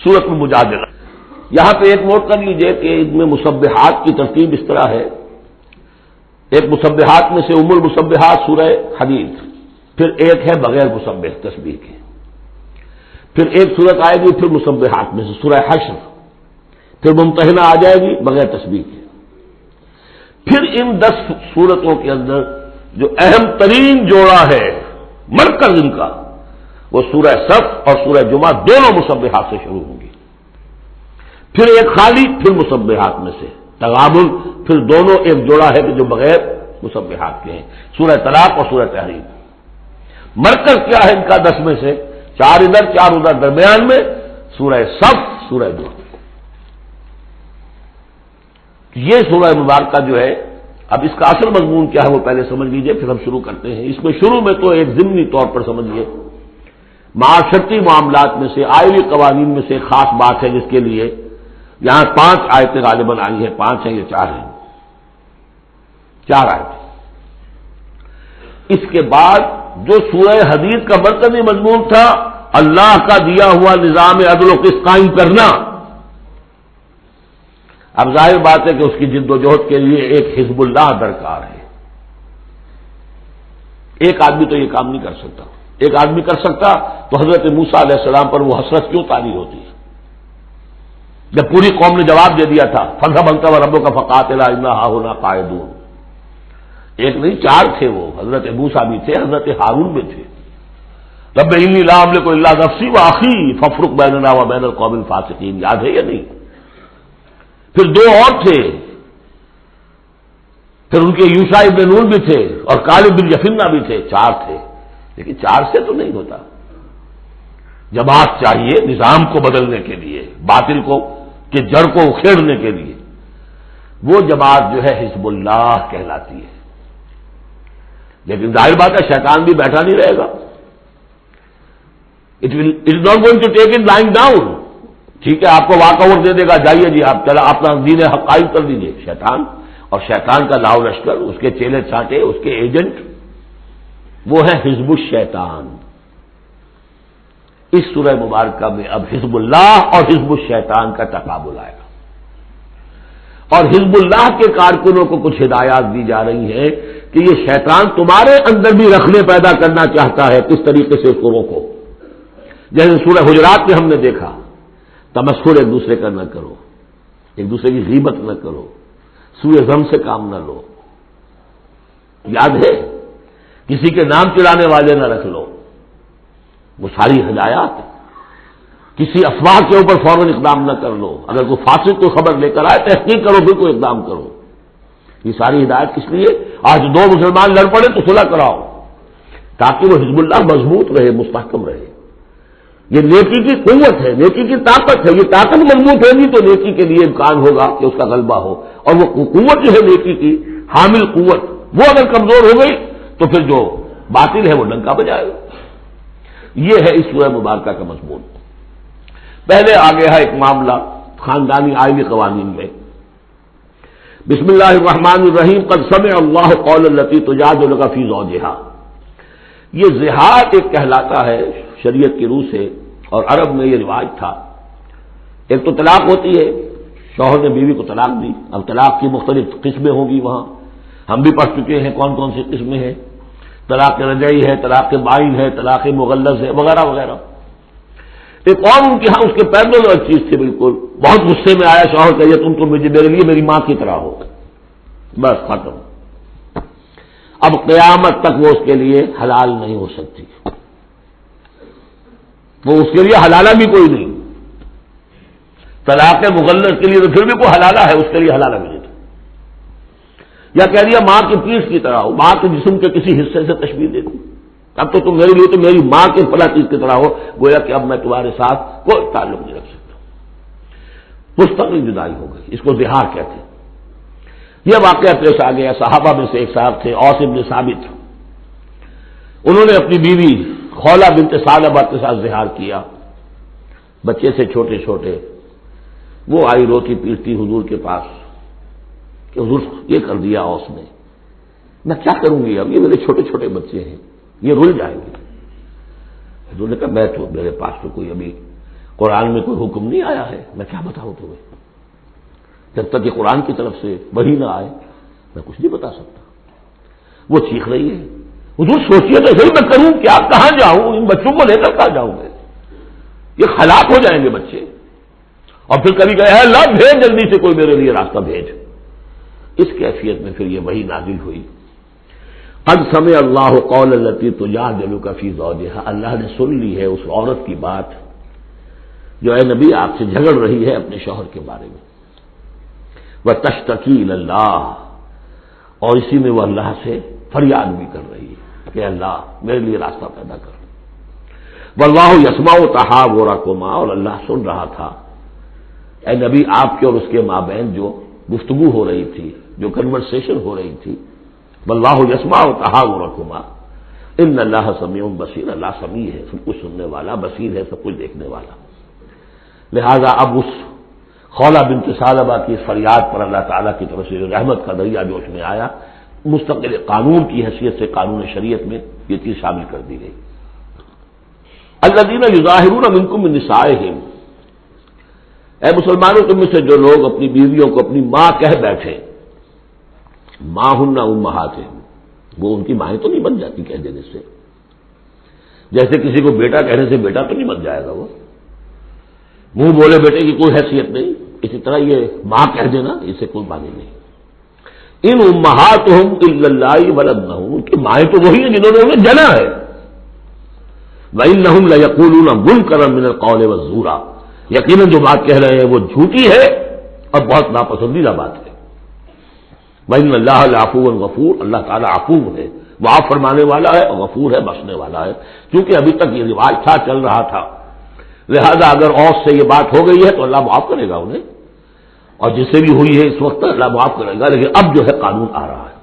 سورۃ المجادلہ. یہاں پہ ایک نوٹ کر لیجئے کہ ان میں مسبحات کی ترتیب اس طرح ہے. ایک مسبحات میں سے ام المسبحات سورہ حدید، پھر ایک ہے بغیر مسبح تسبیح کے، پھر ایک سورت آئے گی پھر مسبحات میں سے سورہ حشر، پھر ممتحنہ آ جائے گی بغیر تسبیح کے. پھر ان 10 سورتوں کے اندر جو اہم ترین جوڑا ہے، مرکز ان کا، وہ سورہ صف اور سورہ جمعہ دونوں مسبحات سے شروع ہوں گی. پھر ایک خالی، پھر مسبحات میں سے تغابن، پھر دونوں ایک جوڑا ہے کہ جو بغیر مسبحات کے ہیں، سورہ طلاق اور سورہ تحریم. مرکز کیا ہے ان کا 10 میں سے؟ 4 ادھر 4 ادھر، درمیان میں سورہ صف، سورہ جمعہ. یہ سورہ مبارکہ جو ہے، اب اس کا اصل مضمون کیا ہے وہ پہلے سمجھ لیجئے، پھر ہم شروع کرتے ہیں. اس میں شروع میں تو ایک ضمنی طور پر سمجھیے، معاشرتی معاملات میں سے، آئلی قوانین میں سے ایک خاص بات ہے جس کے لیے یہاں 5 آیتیں غالباً آئی ہیں. 5 ہیں یا 4 ہیں؟ 4 آیتیں. اس کے بعد جو سورہ حدید کا مرکزی مضمون تھا، اللہ کا دیا ہوا نظام عدل و قسط قائم کرنا، اب ظاہر بات ہے کہ اس کی جد و جہد کے لیے ایک حزب اللہ درکار ہے. ایک آدمی تو یہ کام نہیں کر سکتا. ایک آدمی کر سکتا تو حضرت موسیٰ علیہ السلام پر وہ حسرت کیوں طاری ہوتی ہے جب پوری قوم نے جواب دے دیا تھا فَاذْهَبْ أَنْتَ وَرَبُّكَ فَقَاتِلَا إِنَّا هَاهُنَا قَاعِدُونَ. ایک نہیں 4 تھے، وہ حضرت موسیٰ بھی تھے، حضرت ہارون بھی تھے. رب انی لا املک الا نفسی واخی فافرق بیننا وبین القوم الفاسقین. یاد ہے یا نہیں؟ پھر 2 اور تھے، پھر ان کے یوشع ابن نون بھی تھے اور کالب بن یفنہ بھی تھے. 4 تھے، لیکن 4 سے تو نہیں ہوتا. جماعت چاہیے نظام کو بدلنے کے لیے، باطل کو کہ جڑ کو اکھیڑنے کے لیے. وہ جماعت جو ہے حزب اللہ کہلاتی ہے. لیکن ظاہر بات ہے شیطان بھی بیٹھا نہیں رہے گا. It is not going to take it lying down. ٹھیک ہے، آپ کو واک اوور دے دے گا، جائیے جی آپ چلا اپنا دین حق قائم کر دیجیے. شیطان اور شیطان کا لاؤ لشکر، اس کے چیلے چانٹے، اس کے ایجنٹ، وہ ہے حزب الشیطان. اس سورہ مبارکہ میں اب حزب اللہ اور حزب الشیطان کا تقابل آئے گا، اور حزب اللہ کے کارکنوں کو کچھ ہدایات دی جا رہی ہیں کہ یہ شیطان تمہارے اندر بھی رکھنے پیدا کرنا چاہتا ہے. کس طریقے سے اس کو روکو؟ جیسے سورہ حجرات میں ہم نے دیکھا، تمسخر ایک دوسرے کا نہ کرو، ایک دوسرے کی غیبت نہ کرو، سوء ظن سے کام نہ لو. یاد ہے؟ کسی کے نام چڑھانے والے نہ رکھ لو. وہ ساری ہدایات. کسی افواہ کے اوپر فوراً اقدام نہ کر لو. اگر کوئی فاسق کو خبر لے کر آئے تحقیق کرو پھر کوئی اقدام کرو. یہ ساری ہدایت کس لیے؟ آج 2 مسلمان لڑ پڑے تو صلح کراؤ، تاکہ وہ حزب اللہ مضبوط رہے، مستحکم رہے. یہ نیکی کی قوت ہے، نیکی کی طاقت ہے. یہ طاقت مضبوط ہوگی تو نیکی کے لیے امکان ہوگا کہ اس کا غلبہ ہو. اور وہ قوت جو ہے نیکی کی حامل قوت، وہ اگر کمزور ہو گئی تو پھر جو باطل ہے وہ ڈنکا بجائے گا. یہ ہے اس سورہ مبارکہ کا مضمون. پہلے آگے ہے ایک معاملہ خاندانی آئلی قوانین میں. بسم اللہ الرحمن الرحیم. قد سمع اللہ قول التی تجادلک فی زوجہا. یہ زہار ایک کہلاتا ہے شریعت کی روح سے، اور عرب میں یہ رواج تھا. ایک تو طلاق ہوتی ہے، شوہر نے بیوی کو طلاق دی. اب طلاق کی مختلف قسمیں ہوں گی، وہاں ہم بھی پڑھ چکے ہیں کون کون سی قسمیں ہیں. طلاق رجعی ہے، طلاق بائن ہے، طلاق مغلظ ہے، وغیرہ وغیرہ. ایک اور ان کے ہاں اس کے پہلے جو چیز تھی، بالکل بہت غصے میں آیا شوہر کہ تم تو میرے لیے میری ماں کی طرح ہو، بس ختم. اب قیامت تک وہ اس کے لیے حلال نہیں ہو سکتی. وہ اس کے لیے حلالہ بھی کوئی نہیں. طلاق مغلظ کے لیے تو پھر بھی کوئی حلالہ ہے، اس کے لیے حلالہ بھی نہیں. یا کہہ دیا ماں کی پیٹھ کی طرح ہو، ماں کے جسم کے کسی حصے سے تشبیہ دے دی. اب تو تم میرے لیے تو میری ماں کے فلاں چیز کی طرح ہو، گویا کہ اب میں تمہارے ساتھ کوئی تعلق نہیں رکھ سکتا. مستقل جدائی ہو گئی. اس کو زہار کہتے ہیں. یہ واقعہ پیش آ گیا. صحابہ میں سے ایک صاحب تھے اوس بن ثابت. انہوں نے اپنی بیوی خولہ بنت ثعلبہ کے ساتھ زہار کیا، بچے سے چھوٹے چھوٹے. وہ آئی روتی پیٹتی حضور کے پاس کہ حضور یہ کر دیا اوس نے، میں کیا کروں گی؟ اب یہ میرے چھوٹے چھوٹے بچے ہیں، یہ رل جائیں گے. حضور نے کہا میں تو میرے پاس تو کوئی ابھی قرآن میں کوئی حکم نہیں آیا ہے، میں کیا بتاؤں تمہیں؟ جب تک کہ قرآن کی طرف سے وحی نہ آئے میں کچھ نہیں بتا سکتا۔ وہ چیخ رہی ہے، حضور سوچیے تو صحیح، میں کروں کیا، کہاں جاؤں، ان بچوں کو لے کر کہاں جاؤں میں؟ یہ ہلاک ہو جائیں گے بچے۔ اور پھر کبھی کہے اللہ بھیج، جلدی سے کوئی میرے لیے راستہ بھیج۔ اس کیفیت میں پھر یہ وحی نازل ہوئی۔ قد سمع اللہ قول التی تجادلک فی زوجہا، اللہ نے سن لی ہے اس عورت کی بات جو اے نبی آپ سے جھگڑ رہی ہے اپنے شوہر کے بارے میں۔ وتشتکی الی اللہ، اور اسی میں وہ اللہ سے فریاد بھی کر رہی ہے کہ اللہ میرے لیے راستہ پیدا کر۔ واللہ یسمع تحاورکما، اور اللہ سن رہا تھا اے نبی آپ کے اور اس کے مابین جو گفتگو ہو رہی تھی، جو کنورسیشن ہو رہی تھی۔ واللہ یسمع تحاورکما ان اللہ سمیع بصیر، اللہ سمیع ہے، سب کچھ سننے والا، بصیر ہے، سب کچھ دیکھنے والا۔ لہذا اب اس خولہ بنت ثعلبہ کی اس فریاد پر اللہ تعالیٰ کی طرف سے رحمت کا دریا جوش میں آیا، مستقل قانون کی حیثیت سے قانون شریعت میں یہ چیز شامل کر دی گئی۔ الذین یظاہرون منکم من نسائہم، اے مسلمانوں تم میں سے جو لوگ اپنی بیویوں کو اپنی ماں کہہ بیٹھے، ماں ہن امہاتہم، وہ ان کی مائیں تو نہیں بن جاتی کہہ دینے سے، جیسے کسی کو بیٹا کہنے سے بیٹا تو نہیں بن جائے گا، وہ منہ بولے بیٹے کی کوئی حیثیت نہیں، اسی طرح یہ ماں کہہ دینا اس سے کوئی معنی نہیں۔ ان امہاتہم الا اللہ ولدنہم، ان کی مائیں تو وہی ہیں جنہوں نے انہیں جنا ہے۔ وانہم لیقولون منکرا من القول والزورا، یقیناً جو بات کہہ رہے ہیں وہ جھوٹی ہے اور بہت ناپسندیدہ بات ہے۔ وَإِنَّ اللَّهَ لَعَفُوٌّ غَفُورٌ، اللہ تعالیٰ عفو ہے، معاف فرمانے والا ہے اور غفور ہے، بخشنے والا ہے۔ کیونکہ ابھی تک یہ رواج تھا، چل رہا تھا، لہذا اگر اور سے یہ بات ہو گئی ہے تو اللہ معاف کرے گا انہیں، اور جس سے بھی ہوئی ہے اس وقت اللہ معاف کرے گا، لیکن اب جو ہے قانون آ رہا ہے۔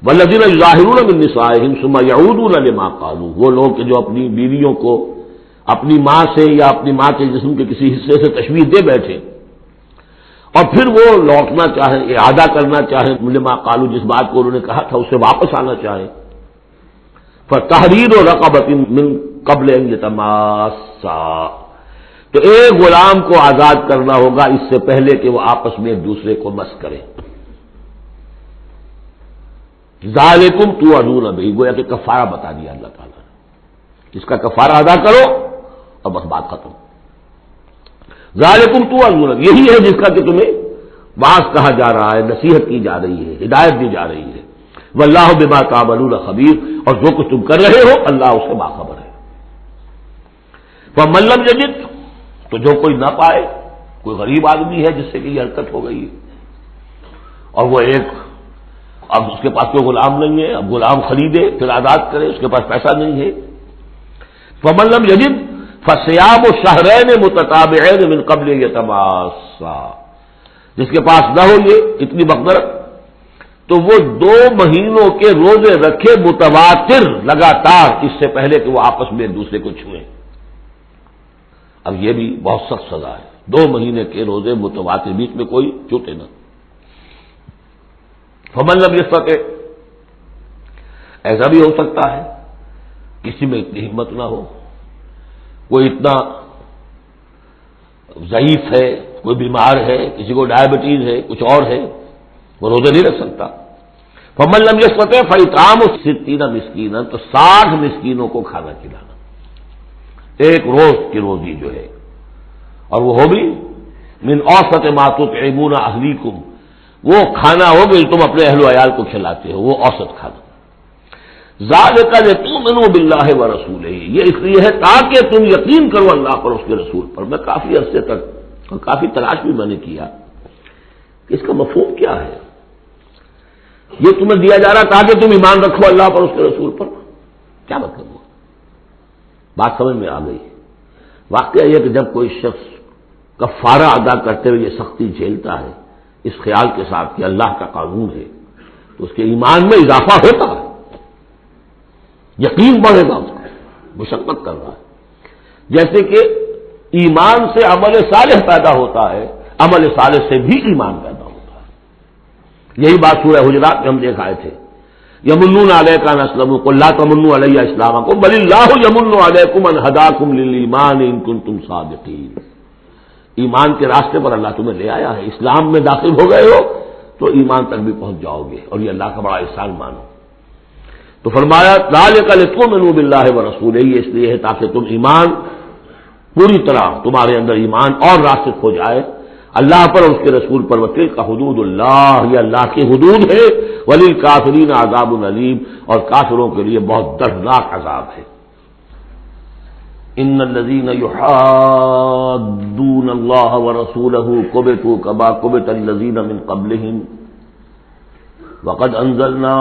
وَالَّذِينَ يُظَاهِرُونَ مِن نِّسَائِهِمْ ثُمَّ يَعُودُونَ لِمَا قَالُوا، وہ لوگ کہ جو اپنی بیویوں کو اپنی ماں سے یا اپنی ماں کے جسم کے کسی حصے سے تشبیہ دے بیٹھے اور پھر وہ لوٹنا چاہیں، اعادہ کرنا چاہیں لما قالوا، جس بات کو انہوں نے کہا تھا اس سے واپس آنا چاہیں، فَتَحْرِيرُ رَقَبَةٍ مِّن قَبْلِ أَن يَتَمَاسَّا، تو ایک غلام کو آزاد کرنا ہوگا اس سے پہلے کہ وہ آپس میں ایک دوسرے کو مس کریں۔ ذالکم توعدون بہ، گویا کہ کفارہ بتا دیا اللہ تعالیٰ نے، اس کا کفارہ ادا کرو اور بس بات ختم۔ ذالکم توعدون، یہی ہے جس کا کہ تمہیں واعظ کہا جا رہا ہے، نصیحت کی جا رہی ہے، ہدایت دی جا رہی ہے۔ واللہ بما تعملون خبیر، اور جو کچھ تم کر رہے ہو اللہ اس سے باخبر ہے۔ ومن لم یجد، تو جو کوئی نہ پائے، کوئی غریب آدمی ہے جس سے کہ یہ حرکت ہو گئی اور وہ ایک، اب اس کے پاس کوئی غلام نہیں ہے، اب غلام خریدے پھر آزاد کرے، اس کے پاس پیسہ نہیں ہے۔ فمن لم یجد فصیام شہرین متتابعین من قبل یتماسا، جس کے پاس نہ ہو یہ اتنی مقدرت تو وہ 2 مہینوں کے روزے رکھے متواتر لگاتار، اس سے پہلے کہ وہ آپس میں ایک دوسرے کو چھوئیں۔ اب یہ بھی بہت سخت سزا ہے، 2 مہینے کے روزے متواتر، بیچ میں کوئی چھوٹے نہ۔ فمن لم یستطع، ایسا بھی ہو سکتا ہے کسی میں اتنی ہمت نہ ہو، کوئی اتنا ضعیف ہے، کوئی بیمار ہے، کسی کو ڈائبٹیز ہے، کچھ اور ہے، وہ روزے نہیں رکھ سکتا۔ فمن لم یستطع فاطعام 60 مسکینا، تو 60 مسکینوں کو کھانا کھلانا، ایک روز کی روزی جو ہے، اور وہ ہو بھی من اوسط ما تطعمون اہلیکم، وہ کھنا ہو کہ تم اپنے اہل و عیال کو کھلاتے ہو، وہ اوسط کھانا۔ ذالک لتؤمنوا باللہ ورسولہ، یہ اس لیے ہے تاکہ تم یقین کرو اللہ پر، اس کے رسول پر۔ میں کافی عرصے تک اور کافی تلاش بھی میں نے کیا کہ اس کا مفہوم کیا ہے، یہ تمہیں دیا جا رہا تاکہ تم ایمان رکھو اللہ پر، اس کے رسول پر، کیا مطلب ہوا؟ بات سمجھ میں آ گئی۔ واقعہ یہ کہ جب کوئی شخص کفارہ ادا کرتے ہوئے یہ سختی جھیلتا ہے اس خیال کے ساتھ کہ اللہ کا قانون ہے، تو اس کے ایمان میں اضافہ ہوتا ہے، یقین بڑھے گا، اس کا مشقت کر رہا ہے۔ جیسے کہ ایمان سے عمل صالح پیدا ہوتا ہے، عمل صالح سے بھی ایمان پیدا ہوتا ہے۔ یہی بات سورہ حجرات میں ہم دیکھ آئے تھے یمنون علیک ان اسلموا قل لا تمنوا علی اسلامکم بل اللہ یمن علیکم ان ہداکم للایمان ان کنتم صادقین. ایمان کے راستے پر اللہ تمہیں لے آیا ہے، اسلام میں داخل ہو گئے ہو تو ایمان تک بھی پہنچ جاؤ گے، اور یہ اللہ کا بڑا احسان مانو. تو فرمایا ذالک لتؤمنوا باللہ ورسولہ، یہ اس لیے ہے تاکہ تم ایمان پوری طرح تمہارے اندر ایمان اور راسخ ہو جائے اللہ پر اور اس کے رسول پر. وتلک حدود اللہ، یہ اللہ کی حدود ہے. وللکافرین عذاب علیم، اور کافروں کے لیے بہت دردناک عذاب ہے. ان الذين يحادون الله ورسوله كبتوا كما كبت الذين من قبلهم وقد انزلنا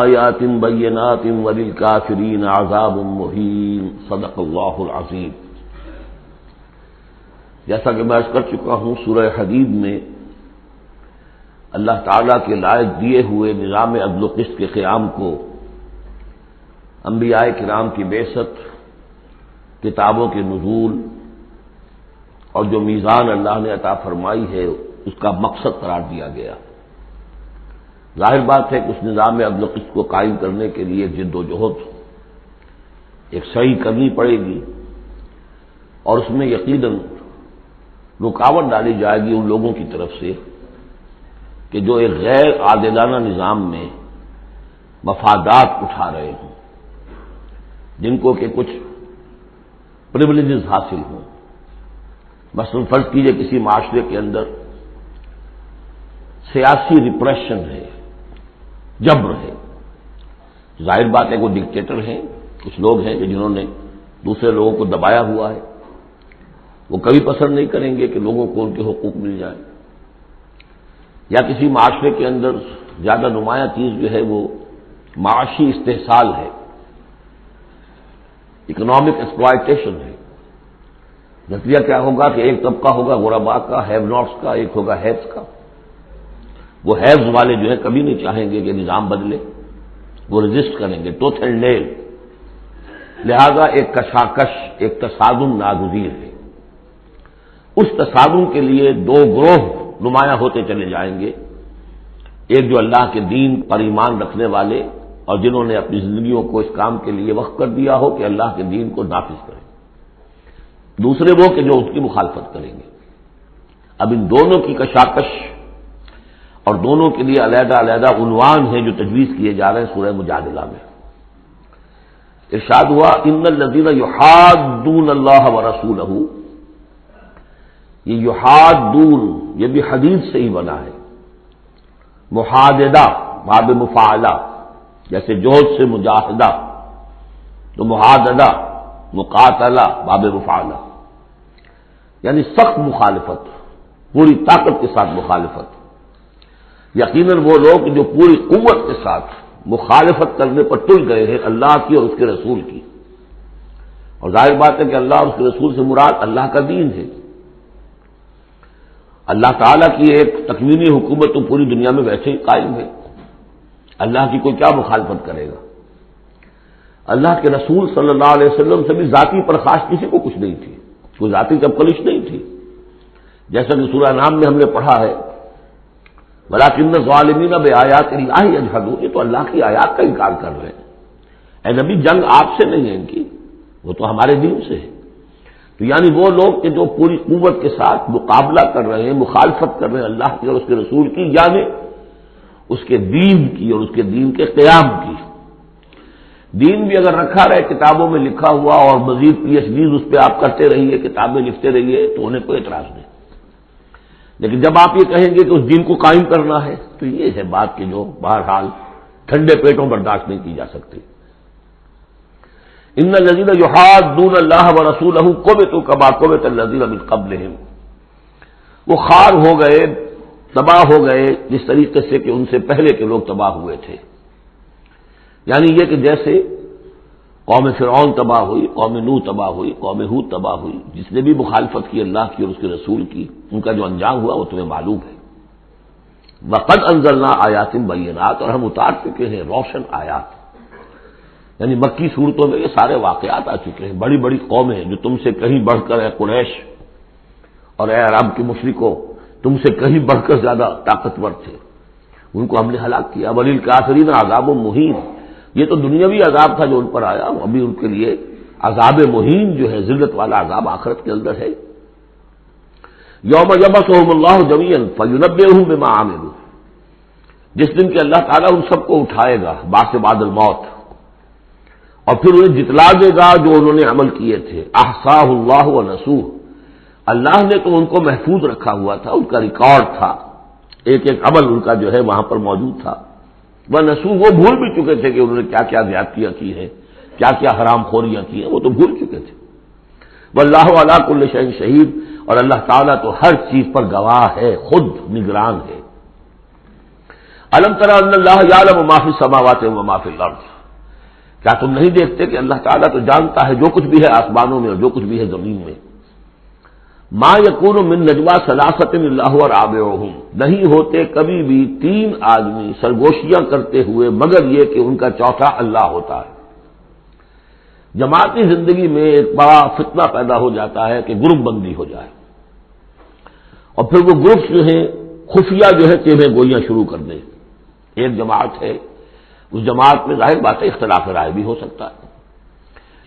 آيات بينات وللكافرين عذاب مهين. صدق الله العظيم. جیسا کہ میں عرض کر چکا ہوں، سورہ حدید میں اللہ تعالیٰ کے لائق دیے ہوئے نظام عدل و قسط کے قیام کو، انبیاء کرام کی بعثت، کتابوں کے نزول اور جو میزان اللہ نے عطا فرمائی ہے اس کا مقصد قرار دیا گیا. ظاہر بات ہے کہ اس نظام عدل و قسط کو قائم کرنے کے لیے جد و جہد ایک سعی کرنی پڑے گی، اور اس میں یقیناً رکاوٹ ڈالی جائے گی ان لوگوں کی طرف سے کہ جو ایک غیر عادلانہ نظام میں مفادات اٹھا رہے ہوں، جن کو کہ کچھ پریولیجز حاصل ہوں. مثلا فرض کیجئے کسی معاشرے کے اندر سیاسی ریپریشن ہے، جبر ہے. ظاہر بات ہے وہ ڈکٹیٹر ہیں، کچھ لوگ ہیں کہ جنہوں نے دوسرے لوگوں کو دبایا ہوا ہے، وہ کبھی پسند نہیں کریں گے کہ لوگوں کو ان کے حقوق مل جائیں. یا کسی معاشرے کے اندر زیادہ نمایاں چیز جو ہے وہ معاشی استحصال ہے، اکنامک ایکسپلائٹیشن ہے. نتیجہ کیا ہوگا کہ ایک طبقہ ہوگا غرباء کا، ہیو ناٹس کا، ایک ہوگا ہیوز کا. وہ ہیوز والے جو ہے کبھی نہیں چاہیں گے کہ نظام بدلے، وہ رجسٹ کریں گے ٹوتھ اینڈ نیل. لہذا ایک کشاکش، ایک تصادم ناگزیر ہے. اس تصادم کے لیے دو گروہ نمایاں ہوتے چلے جائیں گے. ایک جو اللہ کے دین پر ایمان رکھنے والے اور جنہوں نے اپنی زندگیوں کو اس کام کے لیے وقف کر دیا ہو کہ اللہ کے دین کو نافذ کریں. دوسرے وہ کہ جو اس کی مخالفت کریں گے. اب ان دونوں کی کشاکش اور دونوں کے لیے علیحدہ علیحدہ عنوان ہیں جو تجویز کیے جا رہے ہیں سورہ مجادلہ میں. ارشاد ہوا ان الذین یحادون اللہ ورسولہ. یہ یحادون یہ بھی حدیث سے ہی بنا ہے. محاددہ باب مفاعلہ، جیسے جوہد سے مجاہدہ، تو محاددہ مقاتلہ باب مفاعلہ، یعنی سخت مخالفت، پوری طاقت کے ساتھ مخالفت. یقیناً وہ لوگ جو پوری قوت کے ساتھ مخالفت کرنے پر تل گئے ہیں اللہ کی اور اس کے رسول کی. اور ظاہر بات ہے کہ اللہ اور اس کے رسول سے مراد اللہ کا دین ہے. اللہ تعالیٰ کی ایک تکوینی حکومت تو پوری دنیا میں ویسے ہی قائم ہے. اللہ کی کوئی کیا مخالفت کرے گا؟ اللہ کے رسول صلی اللہ علیہ وسلم سے بھی ذاتی پرخاش کسی کو کچھ نہیں تھی، کوئی ذاتی چپکلش نہیں تھی. جیسا کہ سورہ نام میں ہم نے پڑھا ہے وَلَٰكِنَّ الظَّالِمِينَ بِآيَاتِ اللَّهِ يَجْحَدُونَ. یہ تو اللہ کی آیات کا انکار کر رہے ہیں. اے نبی جنگ آپ سے نہیں ہے ان کی، وہ تو ہمارے دین سے ہے. تو یعنی وہ لوگ کہ جو پوری قوت کے ساتھ مقابلہ کر رہے ہیں، مخالفت کر رہے ہیں اللہ کی اور اس کے رسول کی، یعنی اس کے دین کی اور اس کے دین کے قیام کی. دین بھی اگر رکھا رہے کتابوں میں لکھا ہوا اور مزید پی ایچ ڈیز اس پہ آپ کرتے رہیے، کتابیں لکھتے رہیے، تو انہیں کوئی اعتراض نہیں. لیکن جب آپ یہ کہیں گے کہ اس دین کو قائم کرنا ہے تو یہ ہے بات کہ جو بہرحال ٹھنڈے پیٹوں برداشت نہیں کی جا سکتی. ان الذین یحادون اللہ ورسولہ کبتوا کما کبت الذین من قبلہم. وہ خوار ہو گئے، تباہ ہو گئے جس طریقے سے کہ ان سے پہلے کے لوگ تباہ ہوئے تھے. یعنی یہ کہ جیسے قوم فرعون تباہ ہوئی، قوم نوح تباہ ہوئی، قوم ہود تباہ ہوئی، جس نے بھی مخالفت کی اللہ کی اور اس کے رسول کی، ان کا جو انجام ہوا وہ تمہیں معلوم ہے. وقد انزلنا آیات بینات، اور ہم اتار چکے ہیں روشن آیات. یعنی مکی صورتوں میں یہ سارے واقعات آ چکے ہیں. بڑی بڑی قومیں جو تم سے کہیں بڑھ کر اے قریش اور اے عرب کے مشرکوں تم سے کہیں بڑھ کر زیادہ طاقتور تھے، ان کو ہم نے ہلاک کیا. وللکافرین عذاب مہین، یہ تو دنیاوی عذاب تھا جو ان پر آیا، ابھی ان کے لیے عذاب مہین جو ہے ذلت والا عذاب آخرت کے اندر ہے. یوم یبعثہم اللہ جمیعا فینبئہم بما عملوا، جس دن کہ اللہ تعالیٰ ان سب کو اٹھائے گا بعث بعد الموت، اور پھر انہیں جتلا دے گا جو انہوں نے عمل کیے تھے. احصاہ اللہ ونسوہ، اللہ نے تو ان کو محفوظ رکھا ہوا تھا، ان کا ریکارڈ تھا، ایک ایک عمل ان کا جو ہے وہاں پر موجود تھا. ونسوہ، وہ بھول بھی چکے تھے کہ انہوں نے کیا کیا زیادتیاں کی ہیں، کیا کیا حرام خوریاں کی ہیں، وہ تو بھول چکے تھے. واللہ علی کل شیء شہید، اور اللہ تعالیٰ تو ہر چیز پر گواہ ہے، خود نگران ہے. الم تر ان اللہ یعلم ما فی السماوات و ما فی الارض، کیا تم نہیں دیکھتے کہ اللہ تعالیٰ تو جانتا ہے جو کچھ بھی ہے آسمانوں میں اور جو کچھ بھی ہے زمین میں. ما یکون من نجوا ثلاثۃ الا هو رابعهم، نہیں ہوتے کبھی بھی تین آدمی سرگوشیاں کرتے ہوئے مگر یہ کہ ان کا چوتھا اللہ ہوتا ہے. جماعتی زندگی میں ایک بڑا فتنہ پیدا ہو جاتا ہے کہ گروپ بندی ہو جائے، اور پھر وہ گروپس جو ہیں خفیہ جو ہے چیمیں گوئیاں شروع کر دیں. ایک جماعت ہے، اس جماعت میں ظاہر بات ہے اختلاف رائے بھی ہو سکتا ہے،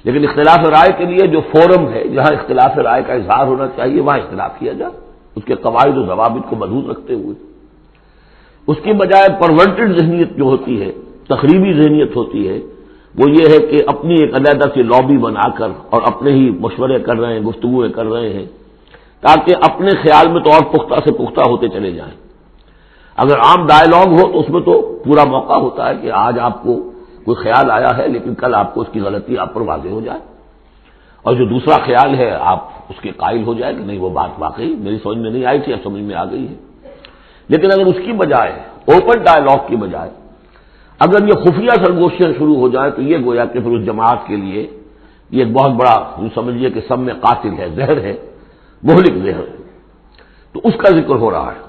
لیکن اختلاف رائے کے لیے جو فورم ہے جہاں اختلاف رائے کا اظہار ہونا چاہیے وہاں اختلاف کیا جائے، اس کے قواعد و ضوابط کو مضبوط رکھتے ہوئے. اس کی بجائے پرورٹڈ ذہنیت جو ہوتی ہے، تخریبی ذہنیت ہوتی ہے، وہ یہ ہے کہ اپنی ایک علیحدہ سی لابی بنا کر اور اپنے ہی مشورے کر رہے ہیں، گفتگویں کر رہے ہیں، تاکہ اپنے خیال میں تو اور پختہ سے پختہ ہوتے چلے جائیں. اگر عام ڈائلاگ ہو تو اس میں تو پورا موقع ہوتا ہے کہ آج آپ کو کوئی خیال آیا ہے لیکن کل آپ کو اس کی غلطی آپ پر واضح ہو جائے، اور جو دوسرا خیال ہے آپ اس کے قائل ہو جائے کہ نہیں وہ بات واقعی میری سمجھ میں نہیں آئی تھی، اب سمجھ میں آ گئی ہے. لیکن اگر اس کی بجائے اوپن ڈائلاگ کی بجائے اگر یہ خفیہ سرگوشیاں شروع ہو جائیں تو یہ گویا کہ پھر اس جماعت کے لیے یہ ایک بہت بڑا سمجھیے کہ سم میں قاتل ہے، زہر ہے، مہلک زہر. تو اس کا ذکر ہو رہا ہے.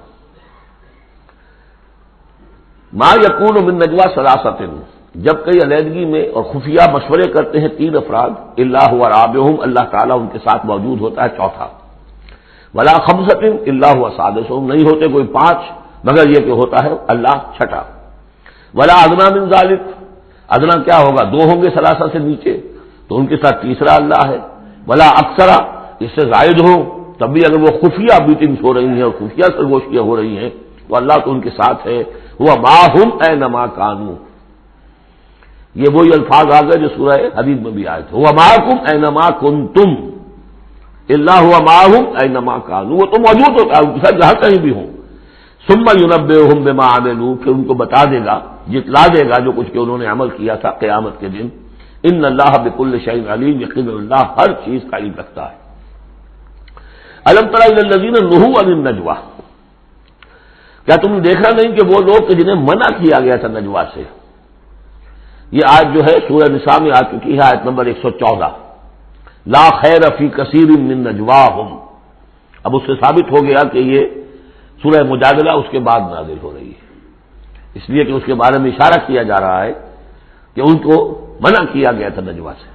ما یکون من نجوا ثلاثۃ، جب کئی علیحدگی میں اور خفیہ مشورے کرتے ہیں تین افراد، الا هو رابعهم، اللہ تعالیٰ ان کے ساتھ موجود ہوتا ہے چوتھا. ولا خمسۃ الا هو سادسهم، نہیں ہوتے کوئی پانچ مگر یہ کہ ہوتا ہے اللہ چھٹا. ولا ادنی من ذلک، ادنا کیا ہوگا، دو ہوں گے ثلاثہ سے نیچے تو ان کے ساتھ تیسرا اللہ ہے. ولا اکثر، اس سے زائد ہو تب بھی اگر وہ خفیہ میٹنگز ہو رہی ہیں اور خفیہ سرگوشیاں ہو رہی ہیں تو اللہ تو ان کے ساتھ ہے. وہ معہم اینما کانوا، یہ وہی الفاظ آ گئے جو سورہ حدید میں بھی آئے تھے، وہ معکم اینما کنتم، اللہ ہوا معہم اینما کانوا، وہ تو موجود ہوتا ہے ان کے ساتھ جہاں کہیں بھی ہوں. ثم ینبئہم بما عملوا، پھر ان کو بتا دے گا، جتلا دے گا جو کچھ کہ انہوں نے عمل کیا تھا قیامت کے دن. ان اللہ بکل شیء علیم، یقین اللہ ہر چیز کا علم رکھتا ہے. الم تر الی الذین نہوا عن النجوی، کیا تم نے دیکھا نہیں کہ وہ لوگ کہ جنہیں منع کیا گیا تھا نجوا سے. یہ آیت جو ہے سورہ نساء میں آ چکی ہے، آیت نمبر 114. لا خیر فی کثیر من نجواہم، اب اس سے ثابت ہو گیا کہ یہ سورہ مجادلہ اس کے بعد نازل ہو رہی ہے، اس لیے کہ اس کے بارے میں اشارہ کیا جا رہا ہے کہ ان کو منع کیا گیا تھا نجوا سے.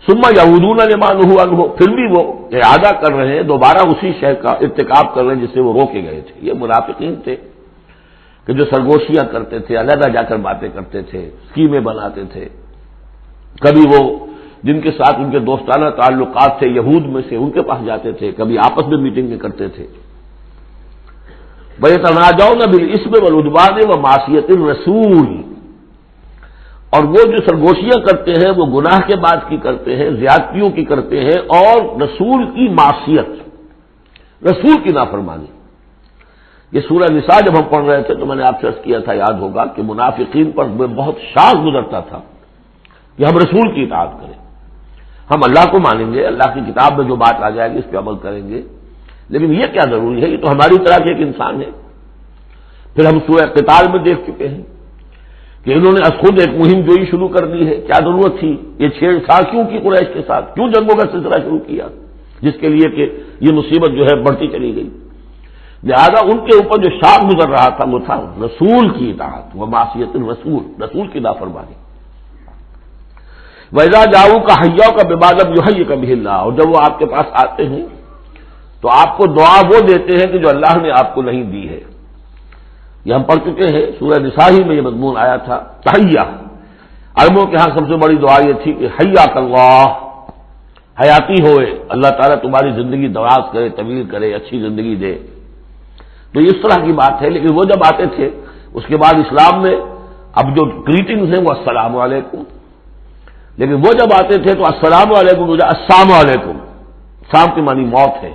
ثم یعودون لما نہوا عنہ، پھر بھی وہ اعادہ کر رہے ہیں، دوبارہ اسی شے کا ارتکاب کر رہے ہیں جس سے وہ روکے گئے تھے. یہ منافقین تھے کہ جو سرگوشیاں کرتے تھے، علیحدہ جا کر باتیں کرتے تھے، اسکیمیں بناتے تھے. کبھی وہ جن کے ساتھ ان کے دوستانہ تعلقات تھے یہود میں سے ان کے پاس جاتے تھے، کبھی آپس میں میٹنگیں کرتے تھے. وَيَتَنَاجَوْنَ بِالْإِثْمِ وَالْعُدْوَانِ وَمَعْصِيَتِ الرَّسُولِ، اور وہ جو سرگوشیاں کرتے ہیں وہ گناہ کے بعد کی کرتے ہیں، زیادتیوں کی کرتے ہیں، اور رسول کی معصیت، رسول کی نافرمانی. یہ سورہ نساء جب ہم پڑھ رہے تھے تو میں نے آپ سے عرض کیا تھا، یاد ہوگا کہ منافقین پر بہت شاذ گزرتا تھا کہ ہم رسول کی اطاعت کریں، ہم اللہ کو مانیں گے، اللہ کی کتاب میں جو بات آ جائے گی اس پہ عمل کریں گے، لیکن یہ کیا ضروری ہے، یہ تو ہماری طرح کے ایک انسان ہے. پھر ہم سورہ قتال میں دیکھ چکے ہیں کہ انہوں نے خود ایک مہم جوئی شروع کر دی ہے. کیا ضرورت تھی یہ چھیڑ چھاڑ کیوں کی قریش کے ساتھ، کیوں جنگوں کا سلسلہ شروع کیا جس کے لیے کہ یہ مصیبت جو ہے بڑھتی چلی گئی. لہذا ان کے اوپر جو شاخ گزر رہا تھا وہ تھا رسول کی اطاعت و معصیت الرسول، رسول کی نافرمانی. وَإِذَا جَاءُوكَ حَيَّوْكَ بِمَا لَمْ يُحَيِّكَ بِهِ اللَّهُ، اور جب وہ آپ کے پاس آتے ہیں تو آپ کو دعا وہ دیتے ہیں کہ جو اللہ نے آپ کو نہیں دی ہے. یہ ہم پڑھ چکے ہیں، سورہ نساء ہی میں یہ مضمون آیا تھا۔ تحیہ، عربوں کے ہاں سب سے بڑی دعا یہ تھی کہ حیاک اللہ، حیاتی ہوئے، اللہ تعالیٰ تمہاری زندگی دراز کرے، طویل کرے، اچھی زندگی دے۔ تو اس طرح کی بات ہے، لیکن وہ جب آتے تھے اس کے بعد اسلام میں اب جو گریٹنگز ہیں وہ السلام علیکم، لیکن وہ جب آتے تھے تو السلام علیکم السلام علیکم، سام کی معنی موت ہے،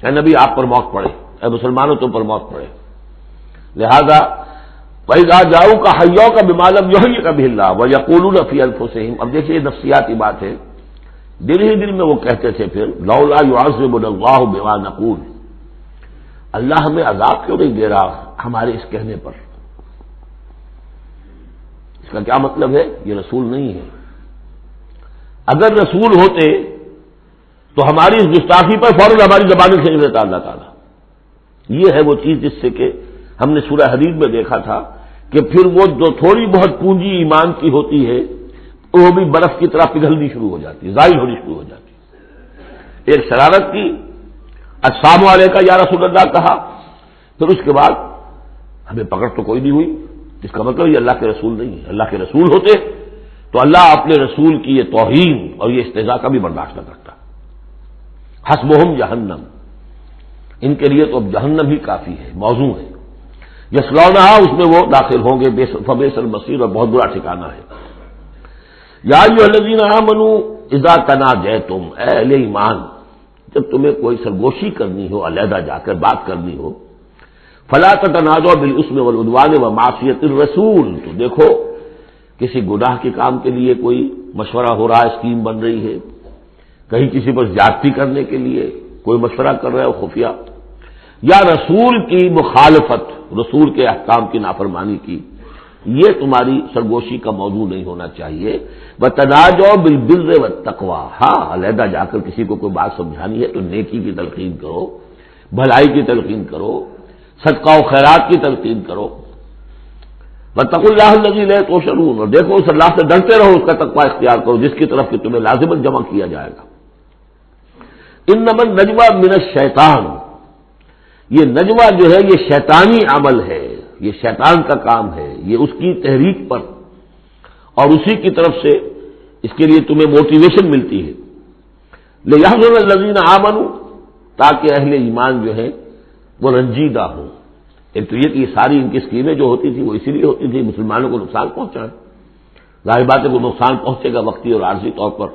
اے نبی آپ پر موت پڑے، اے مسلمانوں تم پر موت پڑے۔ لہذا وَإِذَا جَاءُوكَ حَيَّوْكَ بِمَا لَمْ يُحْيِكَ بِهِ اللَّهُ وَيَقُولُونَ فِي أَنفُسِهِمْ۔ اب دیکھیے یہ نفسیاتی بات ہے، دل ہی دل میں وہ کہتے تھے پھر لولا يعذبنا الله بما نقول، اللہ ہمیں عذاب کیوں نہیں دے رہا ہمارے اس کہنے پر؟ اس کا کیا مطلب ہے؟ یہ رسول نہیں ہے۔ اگر رسول ہوتے تو ہماری اس گستاخی پر فوراً ہماری زبانیں کھینچ لیتا اللہ تعالیٰ۔ یہ ہے وہ چیز جس سے کہ ہم نے سورہ حدید میں دیکھا تھا کہ پھر وہ جو تھوڑی بہت پونجی ایمان کی ہوتی ہے وہ بھی برف کی طرح پگھلنی شروع ہو جاتی، زائل ہونی شروع ہو جاتی۔ ایک شرارت کی، السلام علیکم یا رسول اللہ کہا، پھر اس کے بعد ہمیں پکڑ تو کوئی نہیں ہوئی، اس کا مطلب یہ اللہ کے رسول نہیں ہے۔ اللہ کے رسول ہوتے تو اللہ اپنے رسول کی یہ توہین اور یہ استہزاء کا بھی برداشت نہ کرتا۔ حسبہم جہنم، ان کے لیے تو اب جہنم ہی کافی ہے، موزوں ہے۔ یصلونہا، اس میں وہ داخل ہوں گے، فبئس المصیر، اور بہت برا ٹھکانہ ہے۔ یا ایھا الذین آمنوا اذا تناجیتم، اے اہل ایمان جب تمہیں کوئی سرگوشی کرنی ہو، علیحدہ جا کر بات کرنی ہو، فلا تتناجوا بالاسم والعدوان ومعصیۃ الرسول، تو دیکھو کسی گناہ کے کام کے لیے کوئی مشورہ ہو رہا ہے، اسکیم بن رہی ہے، کہیں کسی پر زیادتی کرنے کے لیے کوئی مشورہ کر رہا ہے خفیہ، یا رسول کی مخالفت، رسول کے احکام کی نافرمانی کی، یہ تمہاری سرگوشی کا موضوع نہیں ہونا چاہیے۔ وَتَنَاجَوْا بِالْبِرِّ وَالتَّقْوَىٰ، ہاں علیحدہ جا کر کسی کو کوئی بات سمجھانی ہے تو نیکی کی تلقین کرو، بھلائی کی تلقین کرو، صدقہ و خیرات کی تلقین کرو۔ وَاتَّقُوا اللَّهَ الَّذِي إِلَيْهِ تُحْشَرُونَ، اور دیکھو اس اللہ سے ڈرتے رہو، اس کا تقویٰ اختیار کرو جس کی طرف کہ تمہیں لازماً جمع کیا جائے گا۔ اِنَّمَا النَّجْوَىٰ مِنَ الشَّيْطَانِ، یہ نجوہ جو ہے یہ شیطانی عمل ہے، یہ شیطان کا کام ہے، یہ اس کی تحریک پر اور اسی کی طرف سے اس کے لیے تمہیں موٹیویشن ملتی ہے۔ لِيَحْزُنَ الَّذِينَ آمَنُوا، تاکہ اہل ایمان جو ہے وہ رنجیدہ ہوں۔ ایک تو یہ کہ یہ ساری ان کی اسکیمیں جو ہوتی تھی وہ اسی لیے ہوتی تھی مسلمانوں کو نقصان پہنچائیں، ظاہر بات ہے کہ نقصان پہنچے گا وقتی اور عارضی طور پر،